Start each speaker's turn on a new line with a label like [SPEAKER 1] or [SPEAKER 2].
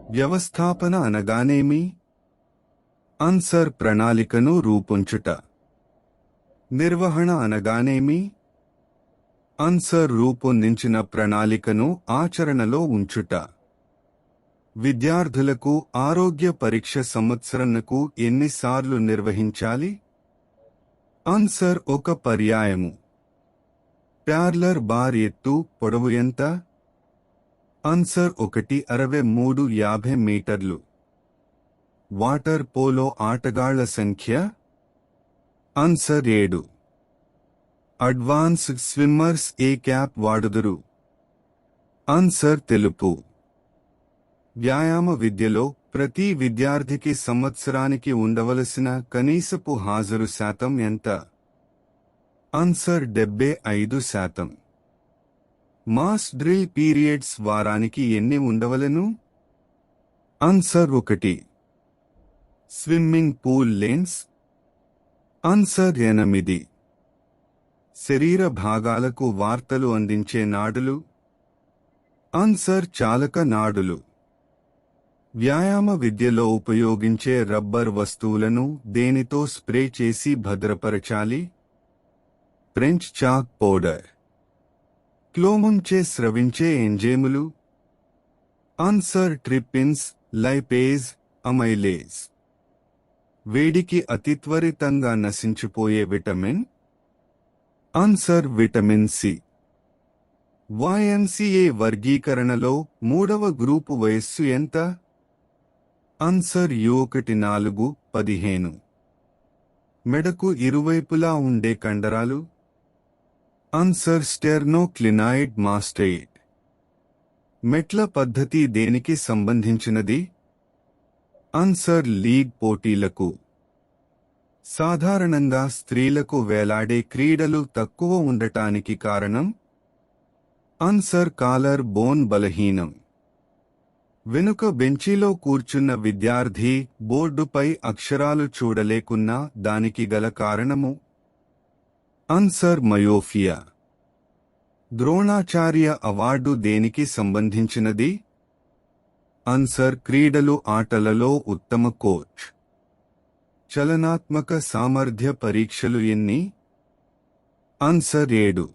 [SPEAKER 1] వ్యవస్థాపన అనగానేమి? ఆన్సర్ ప్రణాళికను రూపొంచుట. నిర్వహణ అనగానేమి? ఆన్సర్ రూపొందించిన ప్రణాళికను ఆచరణలో ఉంచుట. విద్యార్థులకు ఆరోగ్య పరీక్ష సంవత్సరంకు ఎన్నిసార్లు నిర్వహించాలి? ఆన్సర్ ఒక పర్యాయము. ప్యార్లర్ బార్ ఎత్తు పొడవు ఎంత? ఆన్సర్ 1.63 మీటర్లు. వాటర్ పోలో ఆటగాళ్ల సంఖ్య? ఆన్సర్ 7. అడ్వాన్స్డ్ స్విమ్మర్స్ ఏ క్యాప్ వాడుదురు? ఆన్సర్ తెలుపు. వ్యాయామ విద్యలో ప్రతి విద్యార్థికి సంవత్సరానికి ఉండవలసిన కనీసపు హాజరు శాతం ఎంత? ఆన్సర్ 75%. మాస్ డ్రిల్ పీరియడ్స్ వారానికి ఎన్ని ఉండవలెను? Answer 1. Swimming pool lanes? Answer 8. శరీర భాగాలకు వార్తలు అందించే నాడులు? ఆన్సర్ చాలక నాడులు. వ్యాయామ విద్యలో ఉపయోగించే రబ్బర్ వస్తువులను దేనితో స్ప్రే చేసి భద్రపరచాలి? French chalk powder. క్లోముంచే స్రవించే ఎంజైములు? Answer trypsin, lipase, amylase. వేడికి అతి త్వరితంగా నశించిపోయే vitamin? Answer vitamin C. YMCA వర్గీకరణలో 3వ గ్రూపు వయస్సు ఎంత? Answer U1-4-15. మెడకు ఇరువైపులా ఉండే కండరాలు? ఆన్సర్ స్టెర్నోక్లినాయిడ్ మాస్టైడ్. మెట్ల పద్ధతి దేనికి సంబంధించినది? ఆన్సర్ లీగ్ పోటీలకు. సాధారణంగా స్త్రీలకు వేలాడే క్రీడలు తక్కువ ఉండటానికి కారణం? ఆన్సర్ కాలర్ బోన్ బలహీనం. వెనుక బెంచీలో కూర్చున్న విద్యార్థి బోర్డుపై అక్షరాలు చూడలేకున్నా దానికి గల కారణము? Answer myopia. ద్రోణాచార్య అవార్డు దేనికి సంబంధించినది? ఆన్సర్ క్రీడలు ఆటలలో ఉత్తమ కోచ్. చలనాత్మక సామర్థ్య పరీక్షలు ఎన్ని? ఆన్సర్ 7.